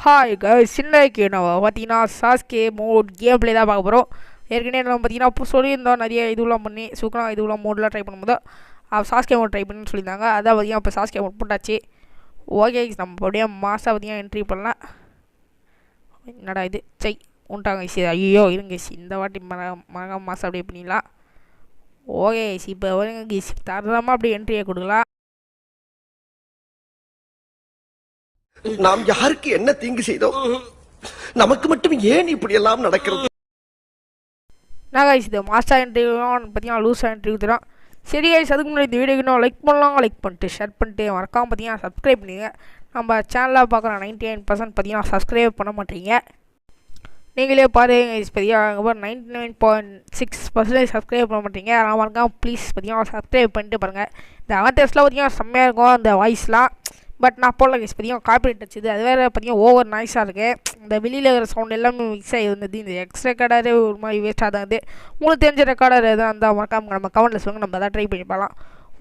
Hi guys, சின்னக்கு நம்ம பார்த்தீங்கன்னா Sasuke mode game play தான் பார்க்க போகிறோம். ஏற்கனவே நம்ம பார்த்தீங்கன்னா இப்போ சொல்லியிருந்தோம் நிறைய இதுவெலாம் பண்ணி சூக்கராக இதுவெலாம் மோட்லாம் ட்ரை பண்ணும்போது சாஸ்கே மோட் ட்ரை பண்ணுன்னு சொல்லியிருந்தாங்க. அதான் பார்த்தீங்கன்னா இப்போ சாஸ்கே மோட் போட்டாச்சு. ஓகே, நம்ம அப்படியே மாதம் பார்த்தீங்கன்னா என்ட்ரி பண்ணலாம். என்னடா இது சை உண்டாங்க சி, ஐயோ இருங்க சி, இந்த வாட்டி மறக்காம மாதம் அப்படியே பண்ணிடலாம். ஓகே சி, இப்போ வருங்க சி, தரமாக அப்படியே என்ட்ரியை கொடுக்கலாம். நாம் யாருக்கு என்ன தீங்கு செய்தோம்? நமக்கு மட்டும் ஏன் இப்படி எல்லாம் நடக்கிறது? நான் கைஸ் இது மாஸ்டர் இன்டர்வியூ பார்த்தீங்கன்னா லூஸாக இன்டர்வியூ தரோம். சரி கைஸ், அதுக்கு முன்னாடி இந்த வீடியோக்கு நான் லைக் பண்ணலாம், லைக் பண்ணிட்டு ஷேர் பண்ணிட்டு மறக்காமல் பார்த்தீங்கன்னா சப்ஸ்கிரைப் பண்ணிடுங்க. நம்ம சேனலில் பார்க்குற 99% பார்த்தீங்கன்னா சப்ஸ்கிரைப் பண்ண மாட்டீங்க. நீங்களே பாருங்க கைஸ், பார்த்தீங்கன்னா 99.6% சப்ஸ்கிரைப் பண்ண மாட்டீங்க. நான் மறக்காமல் ப்ளீஸ் பார்த்தீங்கன்னா சப்ஸ்கிரைப் பண்ணிட்டு பாருங்கள். இந்த அவர்டெஸ்ட்லாம் பார்த்தீங்கன்னா செம்மையாக இருக்கும் அந்த வாய்ஸ்லாம். பட் நான் போடல கைஸ், பார்த்தீங்கன்னா காப்பிரைட் வச்சுது. அது வேறு பார்த்தீங்கன்னா ஓவர் நாய்ஸாக இருக்குது. இந்த வெளியில் இருக்கிற சவுண்ட் எல்லாமே மிக்ஸ் ஆகி இருந்தது. இந்த எக்ஸ் ரெக்கார்டரே ஒரு மாதிரி வேஸ்ட்டாக தான் இருக்குது. உங்களுக்கு தெரிஞ்ச ரெக்கார்டர் எதாவது இருந்தால் மறக்காம நம்ம கமெண்ட்டில் சொல்லுங்கள், நம்ம அதான் ட்ரை பண்ணி பார்க்கலாம்.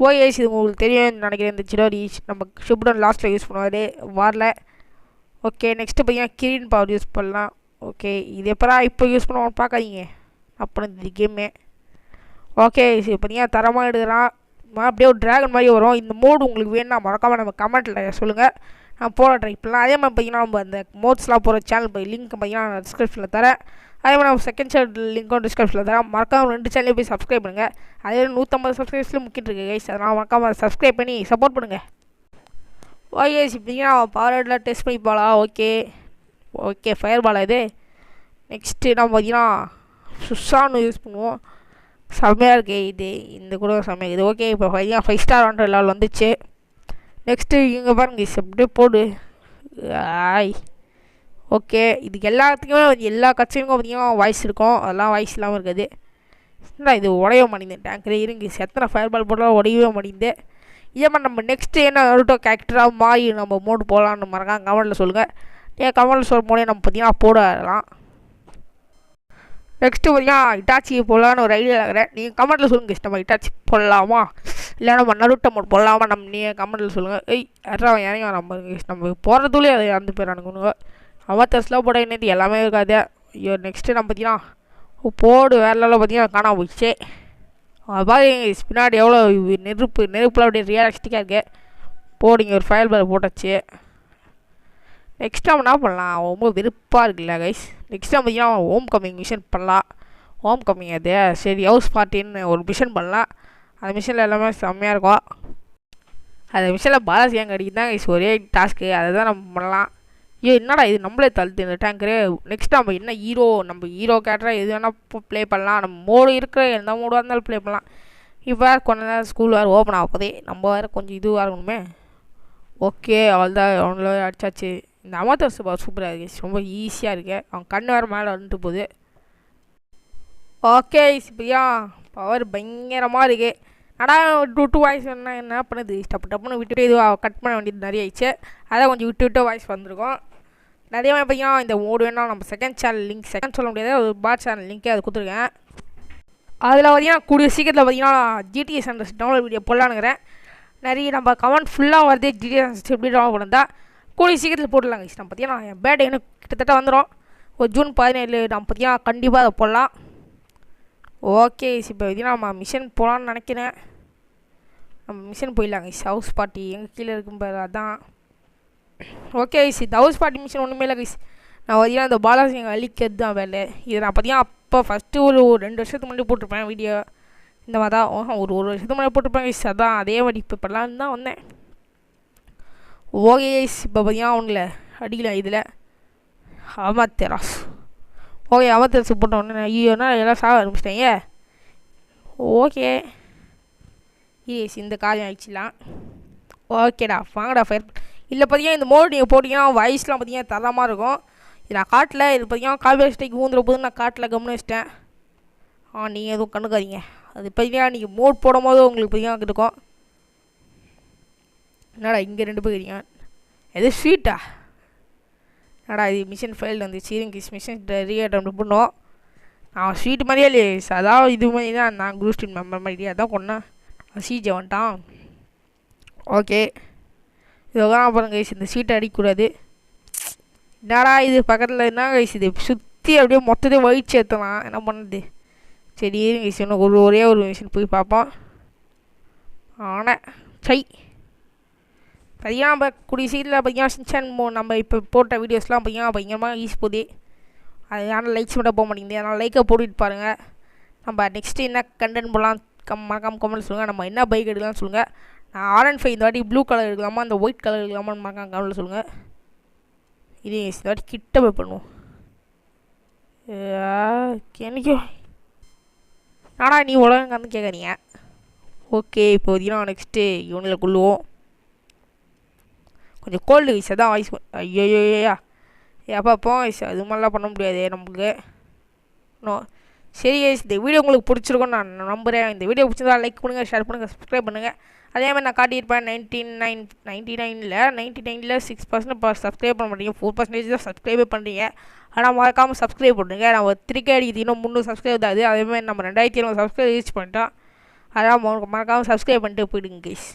ஓஎஸ் இது உங்களுக்கு தெரியும் நினைக்கிறேன். இந்த சிடோரி நம்ம ஷிப்டன் லாஸ்ட்டில் யூஸ் பண்ணுவார் வாரில். ஓகே, நெக்ஸ்ட்டு பார்த்தீங்கன்னா கிரீன் பவர் யூஸ் பண்ணலாம். ஓகே, இது எப்போ இப்போ யூஸ் பண்ணுவோம்னு பார்க்காதீங்க அப்புறம் இந்த கேமே. ஓகே, இது பார்த்தீங்கன்னா தரமாக எடுக்கிறான். அப்படியே ஒரு ட்ராகன் மாதிரி வரும். இந்த மோடு உங்களுக்கு வேணும்னா மறக்காமல் நம்ம கமெண்ட்டில் சொல்லுங்கள், நான் போட ட்ரை பண்ணலாம். அதே மாதிரி பார்த்தீங்கன்னா நம்ம அந்த மோட்ஸ்லாம் போகிற சேனல் போய் லிங்க் பார்த்தீங்கன்னா நான் டிஸ்கிரிப்ஷனில் தரேன். அதே மாதிரி நம்ம செகண்ட் சேனல் லிங்க்கும் டிஸ்கிரிப்ஷனில் தரேன். மறக்காமல் 2 சேனலையும் போய் சப்ஸ்கிரைப் பண்ணுங்கள். அதே 150 சப்ஸ்கிரைப்ஸில் முக்கிட்டு இருக்கு கைஸ், அதனால் மறக்காமல் சப்ஸ்கிரைப் பண்ணி சப்போர்ட் பண்ணுங்கள். ஓகே, இப்படிங்கன்னா பவர் ஹெட்லாம் டெஸ்ட் பண்ணி போகலாம். ஓகே ஃபயர் பாலா இது. நெக்ஸ்ட்டு நம்ம பார்த்தீங்கன்னா சுஷான்னு யூஸ் பண்ணுவோம். செம்மையாக இருக்குது இது, இந்த கூட செம்மையாக இருக்குது. ஓகே, இப்போ பார்த்தீங்கன்னா 5 ஸ்டார் 100 லெவல் வந்துச்சு. நெக்ஸ்ட்டு இங்கே பாருங்க அப்படியே போடு. ஆய் ஓகே, இதுக்கு எல்லாத்துக்குமே எல்லா கட்சிகளுக்கும் பார்த்தீங்கன்னா வாய்ஸ் இருக்கும். அதெல்லாம் வாய்ஸ் இல்லாமல் இருக்காது. இல்லை இது உடைய மாட்டேங்குது டேங்க்ரே இருங்க, எத்தனை ஃபயர் பால் போட்டாலும் உடையவே மாட்டேங்குது. இதே மாதிரி நம்ம நெக்ஸ்ட்டு என்ன நருட்டோ கேரக்டராக மாறி நம்ம மோடு போகலான்னு மறக்காம கமெண்ட்டில் சொல்லுங்கள். ஏன் கமெண்ட்டில் சொல்லும் போதே நம்ம பார்த்தீங்கன்னா போடலாம். நெக்ஸ்ட்டு பார்த்தீங்கன்னா இட்டாச்சி போடலான்னு ஒரு ஐடியா இருக்கிறேன். நீங்கள் கமெண்ட்டில் சொல்லுங்கள், நம்ம இட்டாச்சி போடலாமா இல்லை நம்ம நருட்டோ மோட் போடலாமா, நம்ம நீங்கள் கமெண்ட்டில் சொல்லுங்கள். யாரும் இறங்க நம்ம போகிறதுலேயே அதை இறந்து போயிடறானுங்க. அவத்தஸ்லாம் போட என்னது எல்லாமே இருக்காது. ஐயோ, நெக்ஸ்ட்டு நம்ம பார்த்தீங்கன்னா போடு வேறெல்லாம் பார்த்தீங்கன்னா காணாம போயிடுச்சு. பாருங்க பின்னாடி எவ்வளோ நெருப்பில் அப்படியே ரியலிஸ்டிக்காக இருக்குது. போடுங்க ஒரு ஃபயர் பால் போட்டாச்சு. நெக்ஸ்ட் நம்ம என்ன பண்ணலாம், ரொம்ப விருப்பாக இருக்குல்ல கைஸ். நெக்ஸ்ட் நம்ம பார்த்தீங்கன்னா ஹோம் கம்மிங் மிஷன் பண்ணலாம். ஹோம் கம்மிங் அது சரி ஹவுஸ் பார்ட்டின்னு ஒரு மிஷன் பண்ணலாம். அந்த மிஷனில் எல்லாமே செம்மையாக இருக்கும். அந்த மிஷனில் பாலாசி எங்கே அடிக்குது தான் கைஸ் ஒரே டாஸ்க்கு, அதை தான் நம்ம பண்ணலாம். என்னடா இது நம்மளே தள்ளுது இந்த டேங்க்கரு. நெக்ஸ்ட் நம்ம என்ன நம்ம ஹீரோ கேரக்டராக எது வேணால் ப்ளே பண்ணலாம். நம்ம மோடு இருக்கிற எந்த மோடாக இருந்தாலும் ப்ளே பண்ணலாம். இப்போ வேறு கொஞ்ச நேரம் ஸ்கூல் வேறு ஓப்பன் ஆக போதே, நம்ம வேறு கொஞ்சம் இதுவாக இருக்கணுமே. ஓகே, அவ்வளோதான் அவங்கள அடிச்சாச்சு. இந்த அமாத்தர்ஸ் பவர் சூப்பராக இருக்குது, ரொம்ப ஈஸியாக இருக்குது. அவன் கண் வேறு மேலே வந்துட்டு போகுது. ஓகே இப்படியா பவர் பயங்கரமாக இருக்குது. ஆனால் டூ வாய்ஸ் என்ன பண்ணுது, டப்புன்னு விட்டுட்டு இதுவாக கட் பண்ண வேண்டியது நிறைய ஆயிடுச்சு. அதான் கொஞ்சம் விட்டு வாய்ஸ் வந்திருக்கும். நிறைய பார்த்தீங்கன்னா இந்த மோடு வேணால் நம்ம செகண்ட் சேனல் லிங்க் சொல்ல முடியாது, ஒரு பாட் சேனல் லிங்க்கே அது கொடுத்துருக்கேன். அதில் பார்த்தீங்கன்னா கூடிய சீக்கிரத்தில் பார்த்தீங்கன்னா ஜிடிஎஸ் அந்த டவுன்லோட் வீடியோ போடலான்னுக்கிறேன். நிறைய நம்ம கமெண்ட் ஃபுல்லாக வருது ஜிடிஎஸ் எப்படி டவுன்லோட் பண்ணா கூடிய சீக்கிரத்தில் போடலாங்க. நம்ம பார்த்தீங்கன்னா என் பேர்டே இன்னும் கிட்டத்தட்ட வந்துடும். ஒரு ஜூன் 17 நம்ம பார்த்தீங்கன்னா கண்டிப்பாக அதை போடலாம். ஓகே, இப்போ பார்த்தீங்கன்னா நம்ம மிஷன் போகலான்னு நினைக்கிறேன். நம்ம மிஷன் போயிடலாங்க. ஹவுஸ் பார்ட்டி எங்கே கீழே இருக்கும் பாரு, அதான். ஓகே இந்த ஹவுஸ் பார்ட்டி மிஷன் ஒன்றுமே இல்லை கைஸ். நான் பார்த்தீங்கன்னா இந்த பாலாசி எங்கள் அழிக்கிறது தான் வேலை. இது நான் பார்த்தீங்கன்னா அப்போ ஃபஸ்ட்டு ஒரு 2 வருஷத்துக்கு முன்னாடி போட்டிருப்பேன் வீடியோ. இந்த மாதிரி தான் ஒரு வருஷத்துக்கு முன்னாடி போட்டிருப்பேன் கைஸ். அதான் அதே மாதிரி இப்போ பண்ணலான்னு தான் வந்தேன். ஓகே இப்போ பார்த்தீங்கன்னா அவங்கள அடிக்கல இதில் அமத்தராஸ். ஓகே அமத்தராஸ் போட்ட உடனே ஐயோனா எல்லாம் சாக ஆரம்பிச்சிட்டாங்க. ஓகே இந்த காரியம் ஆயிடுச்சுலாம். ஓகேடா வாங்கடா ஃபயர். இல்லை பார்த்தீங்கன்னா இந்த மோடு நீங்கள் போட்டிங்கன்னா வாய்ஸ்லாம் பார்த்தீங்கன்னா தரமாக இருக்கும். இது நான் காட்டில் இது பார்த்தீங்கன்னா கால் ஸ்டைக்கு ஊந்துற போது நான் காட்டில் கம்னு வச்சிட்டேன். நீங்கள் எதுவும் கண்டுக்காதீங்க. அது பார்த்தீங்கன்னா நீங்கள் மோட் போடும் போது உங்களுக்கு பார்த்தீங்கன்னா இருக்கும். என்னடா இங்கே 2 பேர் இருக்கீங்க, எது ஸ்வீட்டா? என்னடா இது மிஷன் ஃபெயில்டு வந்துச்சு. இங்கிலீஷ் மிஷன் ரீஅட்டம் பண்ணோம். நான் ஸ்வீட் மாதிரியே இல்லையே, அதாவது இது மாதிரி தான் நான் குரூப் ஸ்ட்ரீட் மெம்பர் மாதிரியே அதான் கொண்டேன். சீஜை வந்துட்டான். ஓகே இதெல்லாம் பாருங்க கைஸ், இந்த ஸ்வீட்டை அடிக்கக்கூடாது. என்னடா இது பக்கத்தில் என்ன கைஸ் இது சுற்றி அப்படியே மொத்தத்தையும் வயிற்று ஏற்றலாம் என்ன பண்ணுறது. சரி கைஸ் இன்னும் ஒரே ஒரு மிஷின் போய் பார்ப்போம். ஆனால் சை பார்த்தீங்கன்னா நம்ம கூடிய சீட்டில் பார்த்தீங்கன்னா சின்சான் நம்ம இப்போ போட்ட வீடியோஸ்லாம் பார்த்தீங்கன்னா பயங்கரமாக ஈஸி போகுது. அதனால லைக்ஸ் மட்டும் போக மாட்டேங்குது. அதனால் லைக்கை போட்டுட்டு பாருங்கள். நம்ம நெக்ஸ்ட்டு என்ன கண்டென்ட் போடலாம் மறக்காம கமெண்ட் சொல்லுங்கள். நம்ம என்ன பைக் எடுக்கலாம்னு சொல்லுங்கள். நான் R15 இந்த வாட்டி ப்ளூ கலர் எடுக்கலாமா அந்த ஒயிட் கலர் எடுக்கலாமான்னு மறக்காம கமெண்ட்டில் சொல்லுங்கள். இது இந்த வாட்டி கிட்ட போய் பண்ணுவோம். எனக்கு நாடா நீ உலகங்கன்னு கேட்குறீங்க. ஓகே இப்போ பார்த்தீங்கன்னா நெக்ஸ்ட்டு யூனில் கொள்ளுவோம். கொஞ்சம் கோல்டு வயசு தான் வாய்ஸ் ஐயோயோயா எப்போ வயசு அது மாதிரிலாம் பண்ண முடியாது நம்மளுக்கு. சரி இந்த வீடியோ உங்களுக்கு பிடிச்சிருக்கோன்னு நான் நம்புகிறேன். இந்த வீடியோ பிடிச்சிருந்தா லைக் பண்ணுங்கள், ஷேர் பண்ணுங்கள், சப்ஸ்கிரைப் பண்ணுங்கள். அதேமாதிரி நான் காட்டியிருப்பேன் 99ல் 6% இப்போ சப்ஸ்கிரைப் பண்ண மாட்டீங்க, 4% தான் சப்ஸ்கிரைபே பண்ணுறீங்க. ஆனால் மறக்காமல் சப்ஸ்கிரைப் பண்ணுங்க. நம்ம 3K அடிக்கிறது இன்னும் 300 சப்ஸ்கிரைப் தான். அதேமாதிரி நம்ம 2700 சப்ஸ்கிரைப் ரீச் பண்ணிட்டோம். அதெல்லாம் மறக்காமல் சப்ஸ்கிரைப் பண்ணிட்டு போயிடுங்க கைஸ்.